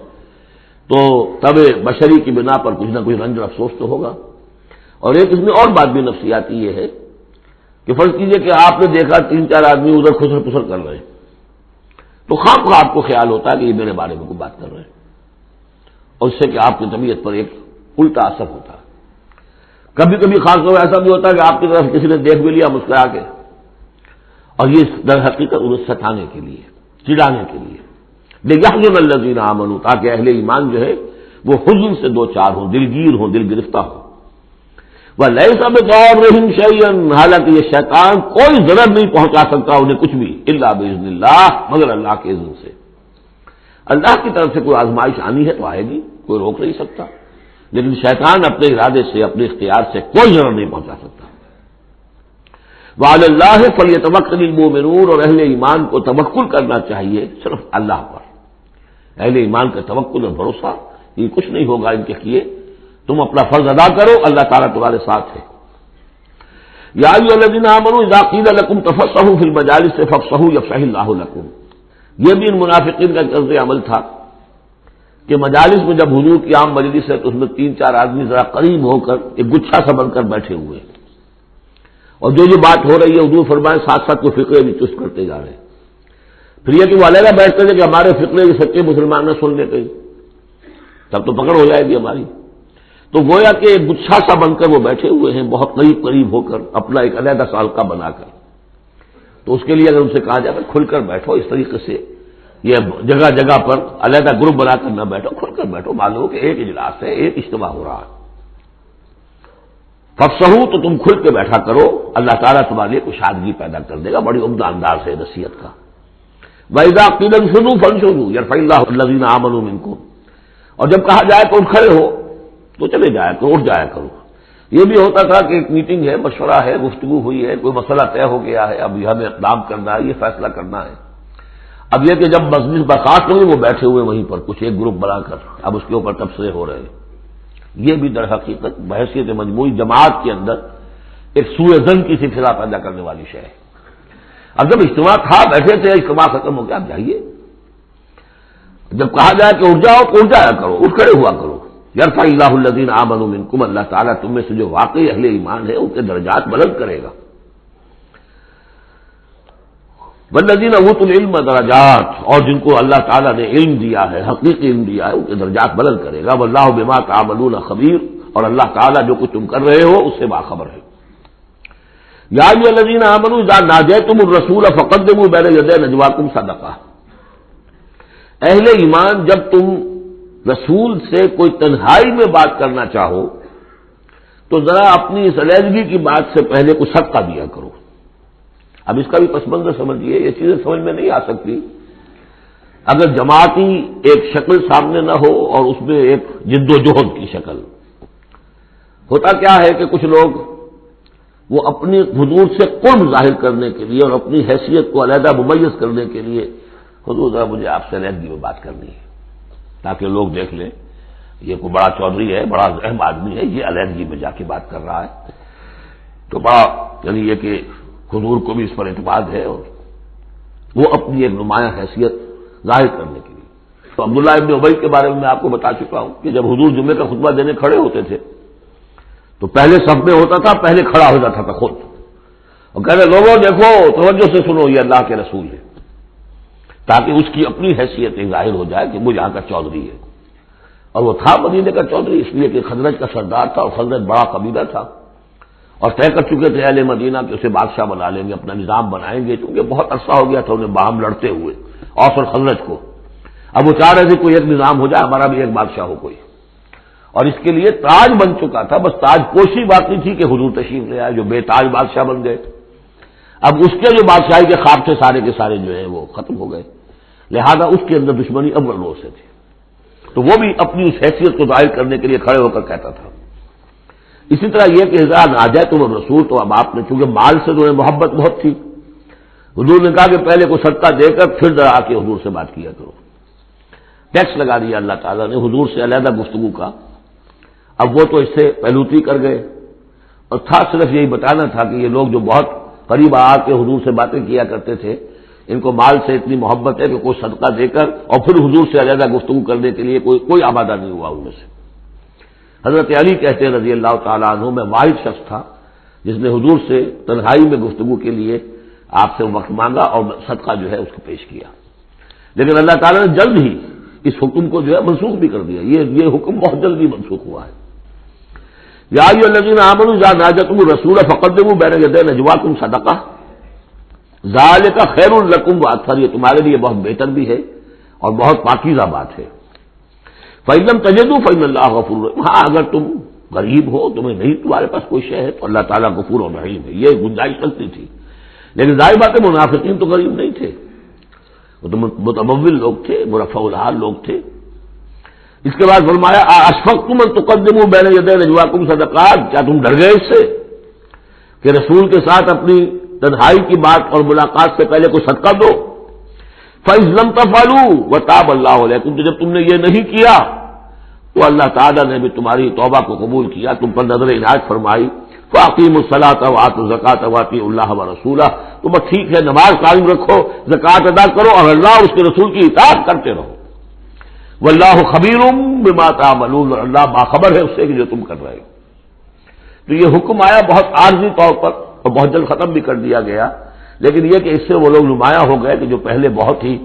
تو تب بشری کی بنا پر کچھ نہ کچھ رنج اور افسوس تو ہوگا۔ اور ایک اس میں اور بات بھی نفسیاتی یہ ہے کہ فرض کیجئے کہ آپ نے دیکھا 3-4 آدمی ادھر خسر پسر کر رہے ہیں، تو خام خواہ آپ کو خیال ہوتا ہے کہ یہ میرے بارے میں کوئی بات کر رہے ہیں، اور اس سے کہ آپ کی طبیعت پر ایک الٹا اثر ہوتا ہے۔ کبھی کبھی خاص طور ایسا بھی ہوتا ہے کہ آپ کی طرف کسی نے دیکھ بھی لیا مسکرا کے، اور یہ در حقیقت انہیں ستانے کے لیے، چڑھانے کے لیے۔ لِيَحْزُنَ الَّذِينَ آمَنُوا، تاکہ اہل ایمان جو ہے وہ حزن سے دو چار ہوں، دلگیر ہوں، دل گرفتہ ہوں۔ وَلَيْسَ بِضَارِّهِمْ شَيْئًا، حالانکہ یہ شیطان کوئی ضرر نہیں پہنچا سکتا انہیں کچھ بھی، الا بِإِذْنِ اللَّهِ، مگر اللہ کے اذن سے۔ اللہ کی طرف سے کوئی آزمائش آنی ہے تو آئے گی، کوئی روک نہیں سکتا، لیکن شیطان اپنے ارادے سے، اپنے اختیار سے کوئی ضرر نہیں پہنچا سکتا۔ وَعَلَى اللَّهِ فَلْيَتَوَكَّلِ الْمُؤْمِنُونَ، اور اہل ایمان کو توکل کرنا چاہیے صرف اللہ پر۔ اہل ایمان کا توکل اور بھروسہ یہ کچھ نہیں ہوگا ان کے کیے، تم اپنا فرض ادا کرو، اللہ تعالیٰ تمہارے ساتھ ہے۔ یا ایھا الذین آمنوا اذا قیل لکم تفصحوا فی المجالس فافصحوا یفصح اللہ لکم، یہ بھی ان منافقین کا طرز عمل تھا کہ مجالس میں جب حضور کی عام مجلس ہے تو اس میں 3-4 آدمی ذرا قریب ہو کر ایک گچھا سا بن کر بیٹھے ہوئے ہیں، اور جو بات ہو رہی ہے حضور فرمائے ساتھ ساتھ وہ فقرے بھی چست کرتے جا رہے ہیں۔ پھر یہ کہ وہ علیحدہ بیٹھتے تھے کہ ہمارے فقرے کے سچے مسلمان نہ سن لے کہیں، تب تو پکڑ ہو جائے گی ہماری۔ تو گویا کہ ایک گچھا سا بن کر وہ بیٹھے ہوئے ہیں، بہت قریب ہو کر، اپنا ایک علیحدہ سالکہ بنا کر۔ تو اس کے لیے اگر ان سے کہا جائے کھل کر بیٹھو، اس طریقے سے یہ جگہ جگہ پر علیحدہ گروپ بنا کر نہ بیٹھو، کھل کر بیٹھو، معلوم ہو کہ ایک اجلاس ہے، ایک اجتماع ہو رہا ہے۔ فافصحوا، تو تم کھل کے بیٹھا کرو، اللہ تعالیٰ تمہارے لیے کشادگی پیدا کر دے گا، بڑی عمدہ انداز ہے نصیحت کا۔ وَإِذَا قِيلَ انشُزُوا فَانشُزُوا يَرْفَعِ اللَّهُ الَّذِينَ آمَنُوا مِنكُمْ، اور جب کہا جائے کہ اٹھ کھڑے ہو تو چلے جایا کرو، اٹھ جایا کرو۔ یہ بھی ہوتا تھا کہ ایک میٹنگ ہے، مشورہ ہے، گفتگو ہوئی ہے، کوئی مسئلہ طے ہو گیا ہے، اب ہمیں اقدام کرنا ہے، یہ فیصلہ کرنا ہے۔ اب یہ کہ جب مجلس برخاست ہوئی وہ بیٹھے ہوئے وہیں پر کچھ ایک گروپ بنا کر اب اس کے اوپر تبصرے ہو رہے ہیں، یہ بھی در حقیقت بحیثیت مجموعی جماعت کے اندر ایک سوء ظن کی سلسلہ پیدا کرنے والی شے ہے۔ اب جب اجتماع تھا، بیٹھے تھے، اجتماع ختم ہو گیا، آپ جائیے، جب کہا جائے کہ اٹھ جاؤ تو اٹھ جایا کرو، اٹھ کھڑے ہوا کرو۔ یرفع اللہ الذین آمنوا منکم، اللہ تعالیٰ تم میں سے جو واقعی اہل ایمان ہے ان کے درجات بلند کرے گا۔ والذین اوتوا العلم درجات، اور جن کو اللہ تعالیٰ نے علم دیا ہے، حقیقی علم دیا ہے، ان کے درجات بلند کرے گا۔ واللہ بما تعملون خبیر، اور اللہ تعالیٰ جو کچھ تم کر رہے ہو اس سے باخبر ہے۔ یا ایھا الذین آمنوا اذا ناجیتم الرسول فقدموا بین یدی نجواکم صدقہ، اہل ایمان جب تم رسول سے کوئی تنہائی میں بات کرنا چاہو تو ذرا اپنی اس علیحدگی کی بات سے پہلے کچھ صدقہ دیا کرو۔ اب اس کا بھی پس منظر سمجھیے، یہ چیزیں سمجھ میں نہیں آ سکتی اگر جماعتی ایک شکل سامنے نہ ہو اور اس میں ایک جد و جہد کی شکل۔ ہوتا کیا ہے کہ کچھ لوگ وہ اپنی حضور سے قرب ظاہر کرنے کے لیے اور اپنی حیثیت کو علیحدہ ممیز کرنے کے لیے، حضور ذرا مجھے آپ سے علیحدگی میں بات کرنی ہے تاکہ لوگ دیکھ لیں یہ کوئی بڑا چودھری ہے، بڑا اہم آدمی ہے، یہ علیحدگی میں جا کے بات کر رہا ہے، تو بڑا یعنی یہ کہ حضور کو بھی اس پر اعتماد ہے، اور وہ اپنی ایک نمایاں حیثیت ظاہر کرنے کے لیے۔ تو عبداللہ ابن ابی کے بارے میں میں آپ کو بتا چکا ہوں کہ جب حضور جمعے کا خطبہ دینے کھڑے ہوتے تھے تو پہلے صف میں ہوتا تھا، پہلے کھڑا ہو جاتا تھا خود، اور کہتے لوگوں دیکھو توجہ سے سنو یہ اللہ کے رسول ہے، تاکہ اس کی اپنی حیثیت ظاہر ہو جائے کہ وہ یہاں کا چودھری ہے۔ اور وہ تھا مدینے کا چودھری اس لیے کہ خزرج کا سردار تھا، اور خزرج بڑا قبیلہ تھا، اور طے کر چکے تھے اہل مدینہ کہ اسے بادشاہ بنا لیں گے، اپنا نظام بنائیں گے، کیونکہ بہت عرصہ ہو گیا تھا انہیں باہم لڑتے ہوئے اوس اور خزرج کو۔ اب وہ چاہ رہے تھے کوئی ایک نظام ہو جائے، ہمارا بھی ایک بادشاہ ہو کوئی، اور اس کے لیے تاج بن چکا تھا، بس تاج پوشی باقی تھی کہ حضور تشریف لے آئے جو بے تاج بادشاہ بن گئے۔ اب اس کے جو بادشاہی کے خواب تھے سارے کے سارے جو ہیں وہ ختم ہو گئے، لہذا اس کے اندر دشمنی اول روز سے تھی، تو وہ بھی اپنی اس حیثیت کو ظاہر کرنے کے لیے کھڑے ہو کر کہتا تھا۔ اسی طرح یہ کہ اذا ناجیتم الرسول، تو اب آپ نے چونکہ مال سے جو ہے محبت بہت تھی، حضور نے کہا کہ پہلے کو صدقہ دے کر پھر ذرا آ کے حضور سے بات کیا کرو۔ ٹیکس لگا دیا اللہ تعالیٰ نے حضور سے علیحدہ گفتگو کا۔ اب وہ تو اس سے پہلوتی کر گئے، اور تھا صرف یہی بتانا تھا کہ یہ لوگ جو بہت قریب آ کے حضور سے باتیں کیا کرتے تھے، ان کو مال سے اتنی محبت ہے کہ کوئی صدقہ دے کر اور پھر حضور سے علیحدہ گفتگو کرنے کے لیے کوئی آبادہ نہیں ہوا ان میں سے۔ حضرت علی کہتے ہیں رضی اللہ تعالیٰ عنہ، میں واحد شخص تھا جس نے حضور سے تنہائی میں گفتگو کے لیے آپ سے وقت مانگا اور صدقہ جو ہے اس کو پیش کیا، لیکن اللہ تعالیٰ نے جلد ہی اس حکم کو جو ہے منسوخ بھی کر دیا، یہ حکم بہت جلدی منسوخ ہوا ہے۔ یا ایھا الذین آمنوا اذا ناجیتم الرسول فقدموا بین یدی نجواکم صدقہ ذالک خیر لکم واطہر، یہ تمہارے لیے بہت بہتر بھی ہے اور بہت پاکیزہ بات ہے۔ فإن لم تجدوا فإن اللہ غفور رحیم، ہاں اگر تم غریب ہو، تمہیں نہیں تمہارے پاس کوئی شے ہے تو اللہ تعالیٰ غفور و رحیم ہے، یہ گنجائش رکھتی تھی۔ لیکن ظاہر بات ہے منافقین تو غریب نہیں تھے، وہ تو متمول لوگ تھے، مرفع الحال لوگ تھے۔ اس کے بعد فرمایا اشفقتم ان تقدموا بین یدی نجواکم صدقات، کیا تم ڈر گئے اس سے کہ رسول کے ساتھ اپنی تنہائی کی بات اور ملاقات سے پہلے کوئی صدقہ دو؟ فَإِذْ لَمْ تَفْعَلُوا وَتَابَ اللَّهُ عَلَيْكُمْ، تو جب تم نے یہ نہیں کیا تو اللہ تعالیٰ نے بھی تمہاری توبہ کو قبول کیا، تم پر نظر عنایت فرمائی۔ فَأَقِیمُوا الصَّلَاةَ وَآتُوا الزَّکَاةَ وَأَطِیعُوا اللَّهَ وَرَسُولَهُ، تو بس ٹھیک ہے نماز قائم رکھو، زکوٰۃ ادا کرو اور اللہ اور اس کے رسول کی اطاعت کرتے رہو۔ وَاللَّهُ خَبِیرٌ بِمَا تَعْمَلُونَ، اور اللہ باخبر ہے اس سے کہ جو تم کر رہے ہو۔ تو یہ حکم آیا بہت عارضی طور پر اور بہت جلد ختم بھی کر دیا گیا، لیکن یہ کہ اس سے وہ لوگ نمایاں ہو گئے کہ جو پہلے بہت ہی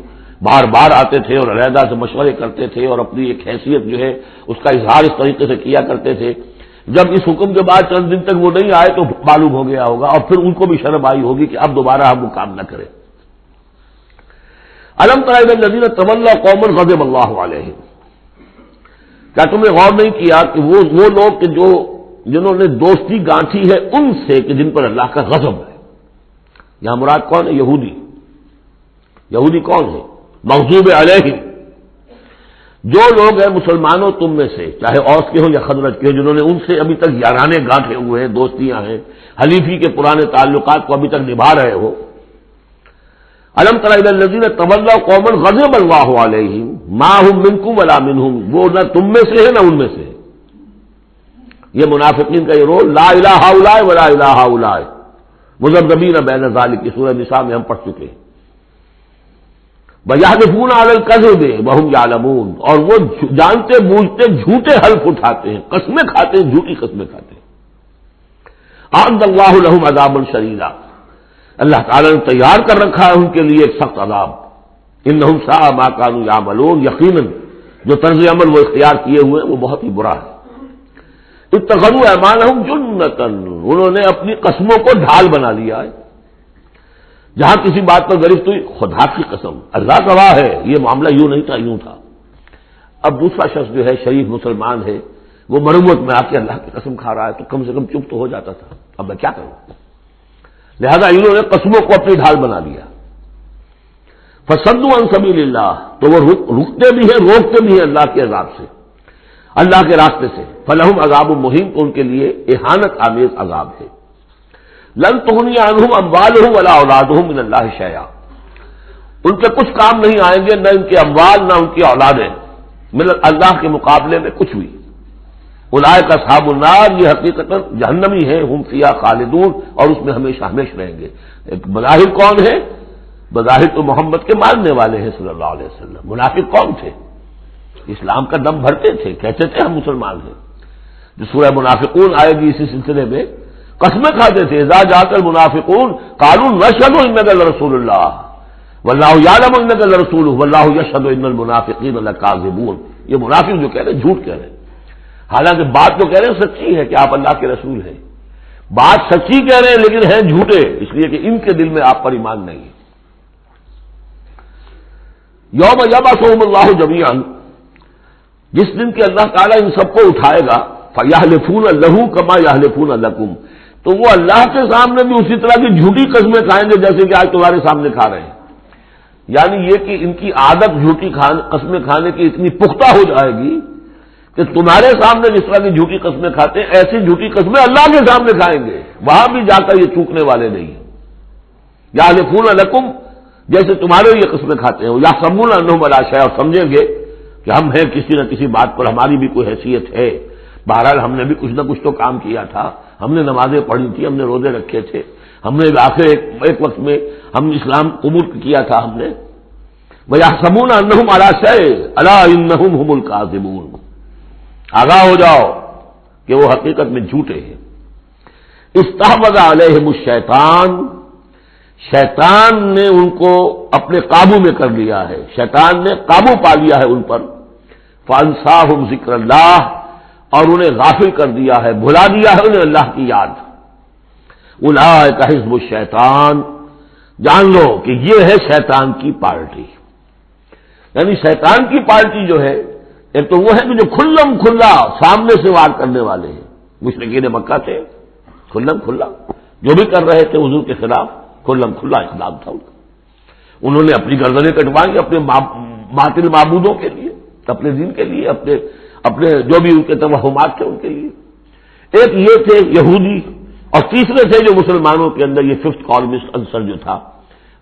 بار بار آتے تھے اور علیحدہ سے مشورے کرتے تھے اور اپنی ایک حیثیت جو ہے اس کا اظہار اس طریقے سے کیا کرتے تھے، جب اس حکم کے بعد چند دن تک وہ نہیں آئے تو معلوم ہو گیا ہوگا اور پھر ان کو بھی شرم آئی ہوگی کہ اب دوبارہ ہم وہ کام نہ کریں۔ الم تر الی الذین تولوا قوما غضب اللہ علیہم، کیا تم نے غور نہیں کیا کہ وہ لوگ کہ جنہوں نے دوستی گانٹھی ہے ان سے کہ جن پر اللہ کا غضب ہے۔ یہاں مراد کون ہے؟ یہودی کون ہے؟ مغضوب علیہم، جو لوگ ہیں مسلمانوں تم میں سے، چاہے اوس کے ہوں یا خزرج کے ہوں، جنہوں نے ان سے ابھی تک یارانے گانٹھے ہوئے ہیں، دوستیاں ہیں، حلیفی کے پرانے تعلقات کو ابھی تک نبھا رہے ہو، الم تر الی الذین تولوا قوما غضب اللہ علیہم ما هم منکم ولا منہم، وہ نہ تم میں سے ہے نہ ان میں سے ہے۔ یہ منافقین کا یہ رول، لا الہ الا ولا الہ الا، مذبذبین بین ذلک، کی سورہ نساء میں ہم پڑھ چکے ہیں۔ وَيَحْلِفُونَ عَلَى الْكَذِبِ وَهُمْ يَعْلَمُونَ، اور وہ جانتے بوجھتے جھوٹے حلف اٹھاتے ہیں، قسمیں کھاتے ہیں، جھوٹی قسمیں کھاتے ہیں۔ أَعَدَّ اللَّهُ لَهُمْ عَذَابًا شَدِيدًا، اللہ تعالیٰ نے تیار کر رکھا ہے ان کے لیے ایک سخت عذاب۔ إِنَّهُمْ سَاءَ مَا كَانُوا يَعْمَلُونَ، یقیناً جو طرز عمل وہ اختیار کیے ہوئے ہیں وہ بہت ہی برا ہے۔ اتخذوا أيمانهم جنة، انہوں نے اپنی قسموں کو ڈھال بنا لیا ہے۔ جہاں کسی بات پر گرفت ہوئی، خدا کی قسم، اللہ گواہ ہے یہ معاملہ یوں نہیں تھا، یوں تھا۔ اب دوسرا شخص جو ہے شریف مسلمان ہے، وہ مروت میں آ کے اللہ کی قسم کھا رہا ہے تو کم سے کم چپ تو ہو جاتا تھا، اب میں کیا کروں؟ لہذا انہوں نے قسموں کو اپنی ڈھال بنا لیا۔ فصدوا عن سبیل اللہ، تو وہ رکتے بھی ہیں، روکتے بھی ہیں اللہ کے عذاب سے، اللہ کے راستے سے۔ فلہم عذاب مہین، تو ان کے لیے اہانت آمیز عذاب ہے۔ لن تغنی عنہم اموالہم ولا اولادہم من اللہ شیئا، ان کے کچھ کام نہیں آئیں گے، نہ ان کے اموال نہ ان کی اولادیں، من اللہ کے مقابلے میں کچھ بھی۔ اولئک اصحاب النار، یہ حقیقت جہنمی ہے، ہم فیہا خالدون، اور اس میں ہمیشہ ہمیشہ رہیں گے۔ ایک بظاہر کون ہے؟ بظاہر تو محمد کے ماننے والے ہیں صلی اللہ علیہ وسلم۔ منافق کون تھے؟ اسلام کا دم بھرتے تھے، کہتے تھے ہم مسلمان ہیں۔ جو سورہ منافقون آئے گی اسی سلسلے میں، قسمیں کھاتے تھے، اذا جاءک المنافقون قالوا نشهد انک لرسول اللہ واللہ یعلم انک لرسولہ واللہ یشهد ان المنافقین لکاذبون۔ یہ منافق جو کہہ رہے ہیں جھوٹ کہہ رہے ہیں، حالانکہ بات تو کہہ رہے ہیں سچی ہے کہ آپ اللہ کے رسول ہیں، بات سچی کہہ رہے ہیں لیکن ہیں جھوٹے، اس لیے کہ ان کے دل میں آپ پر ایمان نہیں ہے۔ یوم یبعثہم اللہ جمیعا، جس دن کہ اللہ تعالیٰ ان سب کو اٹھائے گا، فَيَحْلِفُونَ لَهُ كَمَا يَحْلِفُونَ لَكُمْ، تو وہ اللہ کے سامنے بھی اسی طرح کی جھوٹی قسمیں کھائیں گے جیسے کہ آج تمہارے سامنے کھا رہے ہیں۔ یعنی یہ کہ ان کی عادت جھوٹی قسمیں کھانے کی اتنی پختہ ہو جائے گی کہ تمہارے سامنے جس طرح کی جھوٹی قسمیں کھاتے ہیں، ایسی جھوٹی قسمیں اللہ کے سامنے کھائیں گے، وہاں بھی جا کر یہ چوکنے والے نہیں ہیں۔ یحلفون لکم، جیسے تمہارے یہ قسمیں کھاتے ہیں، یحسبون انہم علی شیء، اور سمجھیں گے کہ ہم ہیں کسی نہ کسی بات پر، ہماری بھی کوئی حیثیت ہے، بہرحال ہم نے بھی کچھ نہ کچھ تو کام کیا تھا، ہم نے نمازیں پڑھی تھی، ہم نے روزے رکھے تھے، ہم نے آخر ایک وقت میں ہم اسلام قبول کیا تھا ہم نے۔ وَيَحْسَبُونَ أَنَّهُمْ عَلَىٰ شَيْءٍ أَلَا إِنَّهُمْ هُمُ الْكَاذِبُونَ، آگاہ ہو جاؤ کہ وہ حقیقت میں جھوٹے ہیں۔ استحوذ علیہم الشیطان، شیطان نے ان کو اپنے قابو میں کر لیا ہے، شیطان نے قابو پا لیا ہے ان پر۔ فَأَنسَاهُمْ ذِكْرَ اللَّهِ، اور انہیں غافل کر دیا ہے، بھلا دیا ہے انہیں اللہ کی یاد۔ اولئک حزب الشیطان، جان لو کہ یہ ہے شیطان کی پارٹی، یعنی شیطان کی پارٹی جو ہے، ایک تو وہ ہے کہ جو کھلم کھلا سامنے سے وار کرنے والے ہیں، مشرکین مکہ تھے، کھلم کھلا جو بھی کر رہے تھے حضور کے خلاف، کھلم کھلا اقدام تھا ان کا۔ انہوں نے اپنی گردنیں کٹوائیں اپنے باطل معبودوں کے لیے، اپنے دین کے لیے، اپنے جو بھی ان کے توہمات تھے ان کے لیے۔ ایک یہ تھے یہودی، اور تیسرے تھے جو مسلمانوں کے اندر یہ ففتھ کالمسٹ عنصر جو تھا،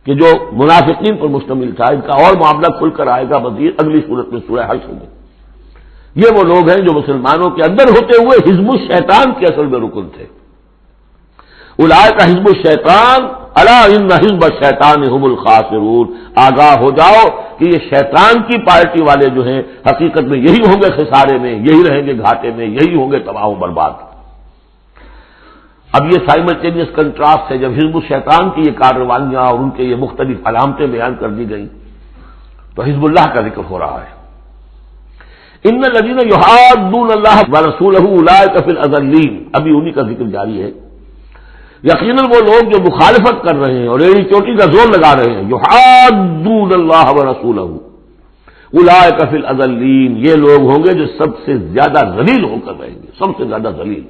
کہ جو منافقین پر مشتمل تھا۔ ان کا اور معاملہ کھل کر آئے گا مزید اگلی صورت میں سورہ حشر میں۔ یہ وہ لوگ ہیں جو مسلمانوں کے اندر ہوتے ہوئے حزب الشیطان کے اصل میں رکن تھے۔ اولئک حزب الشیطان الا ان حزب الشیطان هم الخاسرون، آگاہ ہو جاؤ کہ یہ شیطان کی پارٹی والے جو ہیں حقیقت میں یہی ہوں گے خسارے میں، یہی رہیں گے گھاٹے میں، یہی ہوں گے تباہ و برباد۔ اب یہ سائملٹینیس کنٹراسٹ ہے، جب حزب الشیطان کی یہ کارروائیاں اور ان کے یہ مختلف علامتیں بیان کر دی گئی تو حزب اللہ کا ذکر ہو رہا ہے۔ ان الذین یحادون اللہ ورسولہ اولئک فی الاذلین، ابھی انہی کا ذکر جاری ہے۔ یقیناً وہ لوگ جو مخالفت کر رہے ہیں اور ایڑی چوٹی کا زور لگا رہے ہیں، یحادون اللہ ورسولہ اولئک فی الاذلین، یہ لوگ ہوں گے جو سب سے زیادہ ذلیل ہو کر رہیں گے، سب سے زیادہ ذلیل،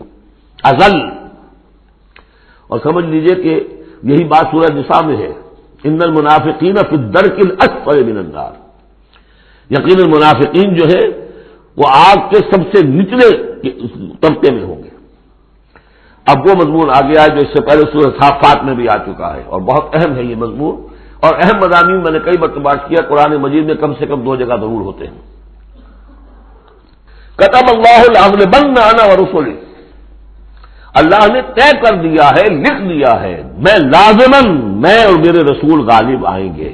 اذل۔ اور سمجھ لیجئے کہ یہی بات سورہ نساء میں ہے، ان المنافقین فی الدرک الاسفل من النار، یقیناً منافقین جو ہے وہ آگ کے سب سے نچلے طبقے میں ہوں گے۔ اب وہ مضمون آ گیا جو اس سے پہلے سورہ صافات میں بھی آ چکا ہے، اور بہت اہم ہے یہ مضمون، اور اہم مضامین میں نے کئی مرتبہ عرض کیا قرآن مجید میں کم سے کم 2 جگہ ضرور ہوتے ہیں۔ کتب اللہ لأغلبن انا ورسلی، اللہ نے طے کر دیا ہے، لکھ دیا ہے، میں لازماً میں اور میرے رسول غالب آئیں گے۔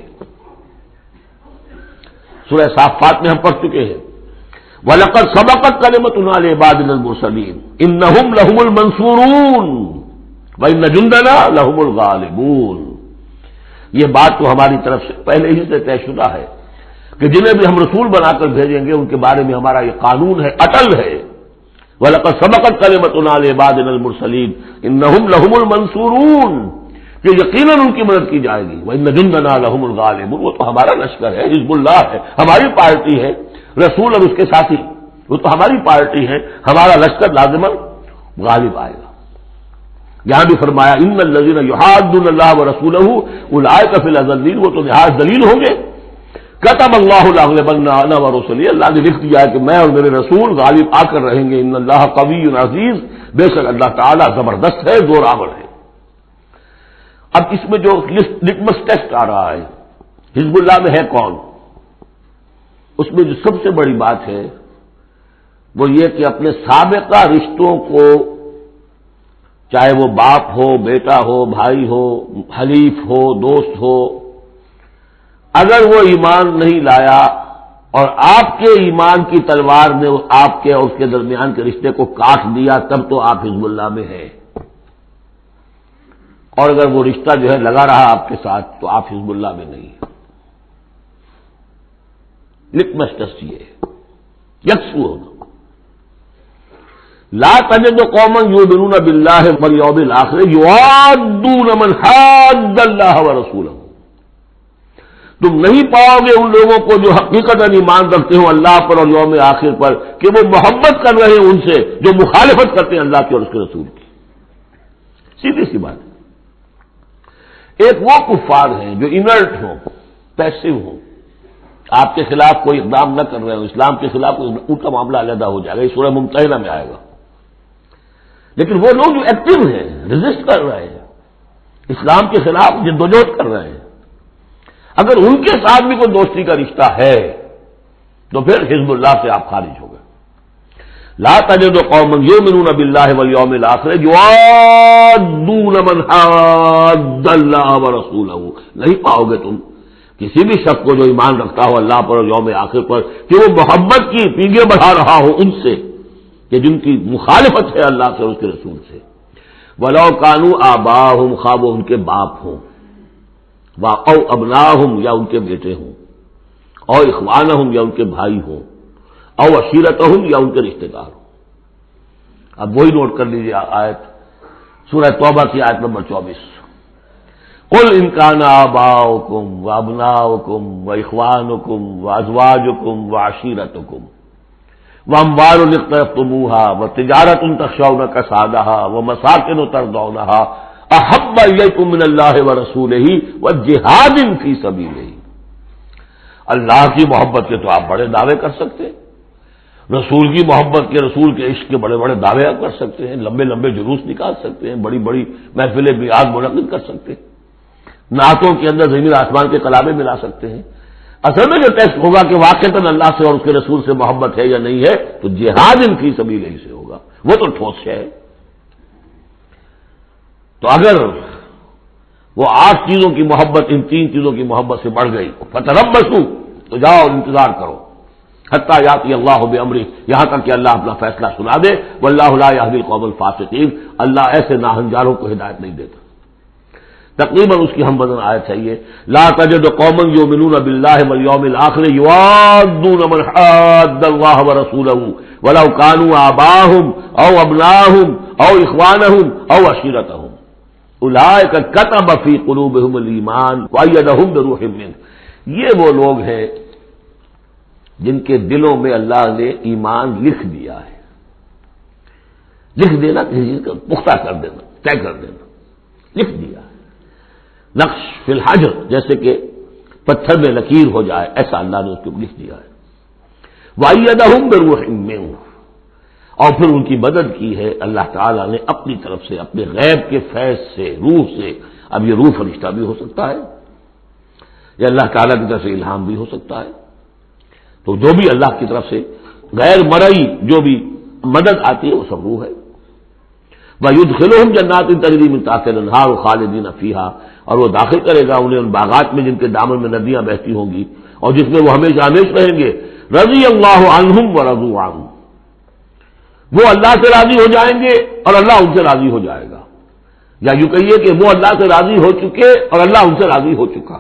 سورہ صافات میں ہم پڑھ چکے ہیں، وَلَقَدْ سَبَقَتْ كَلِمَتُنَا لِعِبَادِنَا الْمُرْسَلِينَ إِنَّهُمْ لَهُمُ الْمَنْصُورُونَ وَإِنَّ جُنْدَنَا لَهُمُ الْغَالِبُونَ۔ یہ بات تو ہماری طرف سے پہلے ہی سے طے شدہ ہے کہ جنہیں بھی ہم رسول بنا کر بھیجیں گے ان کے بارے میں ہمارا یہ قانون ہے، اٹل ہے۔ وَلَقَدْ سَبَقَتْ كَلِمَتُنَا لِعِبَادِنَا الْمُرْسَلِينَ إِنَّهُمْ لَهُمُ الْمَنْصُورُونَ، کہ یقیناً ان کی مدد کی جائے گی۔ وَإِنَّ جُنْدَنَا لَهُمُ الْغَالِبُونَ، وہ تو ہمارا لشکر ہے، حزب اللہ ہے، ہماری پارٹی ہے، رسول اور اس کے ساتھی وہ تو ہماری پارٹی ہے، ہمارا لشکر لازماً غالب آئے گا۔ یہاں بھی فرمایا ان الذین یحادون اللہ ورسولہ اولئک فی الاذلین، وہ تو نہایت ذلیل ہوں گے۔ کتب اللہ لأغلبن انا ورسلی، اللہ نے لکھ دیا ہے کہ میں اور میرے رسول غالب آ کر رہیں گے۔ ان اللہ قوی عزیز، بے شک اللہ تعالیٰ زبردست ہے، زور آور ہے۔ اب اس میں جو لٹمس ٹیسٹ آ رہا ہے حزب اللہ میں ہے کون، اس میں جو سب سے بڑی بات ہے وہ یہ کہ اپنے سابقہ رشتوں کو، چاہے وہ باپ ہو، بیٹا ہو، بھائی ہو، حلیف ہو، دوست ہو، اگر وہ ایمان نہیں لایا اور آپ کے ایمان کی تلوار نے آپ کے اور اس کے درمیان کے رشتے کو کاٹ دیا، تب تو آپ حزب اللہ میں ہیں، اور اگر وہ رشتہ جو ہے لگا رہا آپ کے ساتھ تو آپ حزب اللہ میں نہیں ہیں۔ لٹمس ٹیسٹ یہ ہے، یکسو ہونا۔ لا تجد قوما یؤمنون باللہ والیوم الآخر یوادون من حاد اللہ ورسولہ، تم نہیں پاؤ گے ان لوگوں کو جو حقیقتاً ایمان رکھتے ہوں اللہ پر اور یوم آخر پر کہ وہ محبت کر رہے ہیں ان سے جو مخالفت کرتے ہیں اللہ کی اور اس کے رسول کی۔ سیدھی سی بات ہے۔ ایک وہ کفار ہیں جو انرٹ ہوں، پیسو ہوں، آپ کے خلاف کوئی اقدام نہ کر رہے ہوں، اسلام کے خلاف ان کا معاملہ علیحدہ ہو جائے گا، یہ سورہ ممتحنہ میں آئے گا۔ لیکن وہ لوگ جو ایکٹیو ہیں، ریزسٹ کر رہے ہیں، اسلام کے خلاف جدوجہد کر رہے ہیں، اگر ان کے ساتھ بھی کوئی دوستی کا رشتہ ہے تو پھر حزب اللہ سے آپ خارج ہو گئے۔ لا تجد قوما یؤمنون باللہ والیوم الآخر یوادون من حاد اللہ ورسولہ، نہیں پاؤ گے تم کسی بھی شخص کو جو ایمان رکھتا ہو اللہ پر اور یوم آخر پر کہ وہ محبت کی پیگیں بڑھا رہا ہو ان سے کہ جن کی مخالفت ہے اللہ سے اور اس کے رسول سے۔ وَلَوْ كَانُوا آبَاءَهُمْ، خواہ وہ ان کے باپ ہوں، او ابناءہم یا ان کے بیٹے ہوں، او اخوانہم یا ان کے بھائی ہوں، او عشیرتہم یا ان کے رشتہ دار ہوں۔ اب وہی نوٹ کر لیجیے آیت سورہ توبہ کی آیت نمبر 24، قل ان کان آباؤکم وابناؤکم واخوانکم وازواجکم وعشیرتکم واموال اقترفتموها وتجارة تخشون کسادها ومساکن ترضونها احب الیکم من اللہ ورسولہ وجہاد فی سبیلہ۔ اللہ کی محبت کے تو آپ بڑے دعوے کر سکتے ہیں، رسول کی محبت کے، رسول کے عشق کے بڑے بڑے دعوے آپ کر سکتے ہیں، لمبے لمبے جلوس نکال سکتے ہیں، بڑی بڑی محفلیں بیعت منعقد کر سکتے ہیں، نعتوں کے اندر زمین آسمان کے کلامیں ملا سکتے ہیں۔ اصل میں جو ٹیسٹ ہوگا کہ واقعتاً اللہ سے اور اس کے رسول سے محبت ہے یا نہیں ہے تو جہاد فی سبیلہ سے ہوگا، وہ تو ٹھوس ہے۔ تو اگر وہ 8 چیزوں کی محبت ان 3 چیزوں کی محبت سے بڑھ گئی فتربصوا، تو جاؤ انتظار کرو، حتی یاتی اللہ بامرہ، یہاں تک کہ اللہ اپنا فیصلہ سنا دے۔ واللہ لا یہدی القوم الفاسقین، اللہ ایسے ناہنجاروں کو ہدایت نہیں دیتا۔ تقریباً اس کی ہم بدن آیت ہے یہ، لا تجد قوما یؤمنون باللہ والیوم الآخر یوادون من حاد اللہ ورسولہ ولو کانوا آباءہم او ابناءہم او اخوانہم او عشیرتہم اولئک کتب فی قلوبہم الایمان وایدہم بروح منہ۔ یہ وہ لوگ ہیں جن کے دلوں میں اللہ نے ایمان لکھ دیا ہے۔ لکھ دینا کسی چیز کا پختہ کر دینا، طے کر دینا، لکھ دیا ہے۔ نقش فی الحجر، جیسے کہ پتھر میں لکیر ہو جائے، ایسا اللہ نے اس کو لکھ دیا ہے۔ وَأَيَّدَهُم بِرُوحٍ مِّنْهُ، اور پھر ان کی مدد کی ہے اللہ تعالیٰ نے اپنی طرف سے، اپنے غیب کے فیض سے، روح سے۔ اب یہ روح فرشتہ بھی ہو سکتا ہے، یا اللہ تعالیٰ کی طرف سے الہام بھی ہو سکتا ہے، تو جو بھی اللہ کی طرف سے غیر مرئی جو بھی مدد آتی ہے وہ سب روح ہے۔ وَيُدْخِلُهُمْ جَنَّاتٍ تَجْرِی مِن تَحْتِهَا الْأَنْہَارُ خَالِدِینَ فِیہا، اور وہ داخل کرے گا انہیں ان باغات میں جن کے دامن میں ندیاں بہتی ہوں گی اور جس میں وہ ہمیشہ ہمیشہ رہیں گے۔ رضی اللہ عنہم ورضوا عنہ، وہ اللہ سے راضی ہو جائیں گے اور اللہ ان سے راضی ہو جائے گا، یا یوں کہیے کہ وہ اللہ سے راضی ہو چکے اور اللہ ان سے راضی ہو چکا۔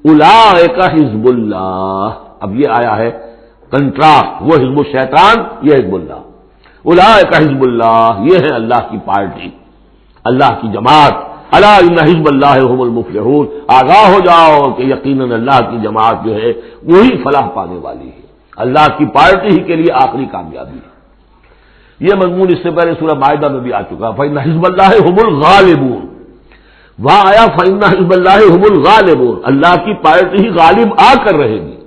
اولئک حزب اللہ، اب یہ آیا ہے کنٹراسٹ، وہ حزب الشیطان، یہ حزب اللہ۔ اولئک حزب اللہ، یہ ہے اللہ کی پارٹی، اللہ کی جماعت۔ الا ان حزب اللہ هم المفلحون، آگاہ ہو جاؤ کہ یقیناً اللہ کی جماعت جو ہے وہی فلاح پانے والی ہے، اللہ کی پارٹی ہی کے لیے آخری کامیابی ہے۔ یہ مضمون اس سے پہلے سورہ مائدہ میں بھی آ چکا۔ فإن حزب اللہ هم الغالبون، وہاں آیا فإن حزب اللہ هم الغالبون، اللہ کی پارٹی ہی غالب آ کر رہے گی۔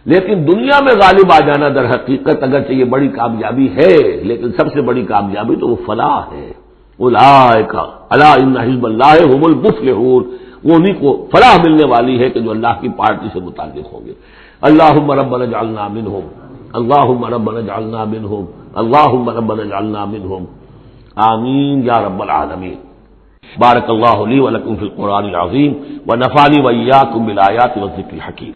لیکن دنیا میں غالب آ جانا در حقیقت اگرچہ یہ بڑی کامیابی ہے، لیکن سب سے بڑی کامیابی تو وہ فلاح ہے۔ اولئک الا ان حزب اللہ هم المفلحون، وہ انہیں کو فلاح ملنے والی ہے کہ جو اللہ کی پارٹی سے متعلق ہوں گے۔ اللہم ربنا اجعلنا منہم، اللہم ربنا اجعلنا منہم، اللہم ربنا اجعلنا منہم، آمین یا رب العالمین۔ بارک اللہ لی ولکم فی القرآن العظیم ونفعنی وإیاکم بالآیات والذکر الحکیم۔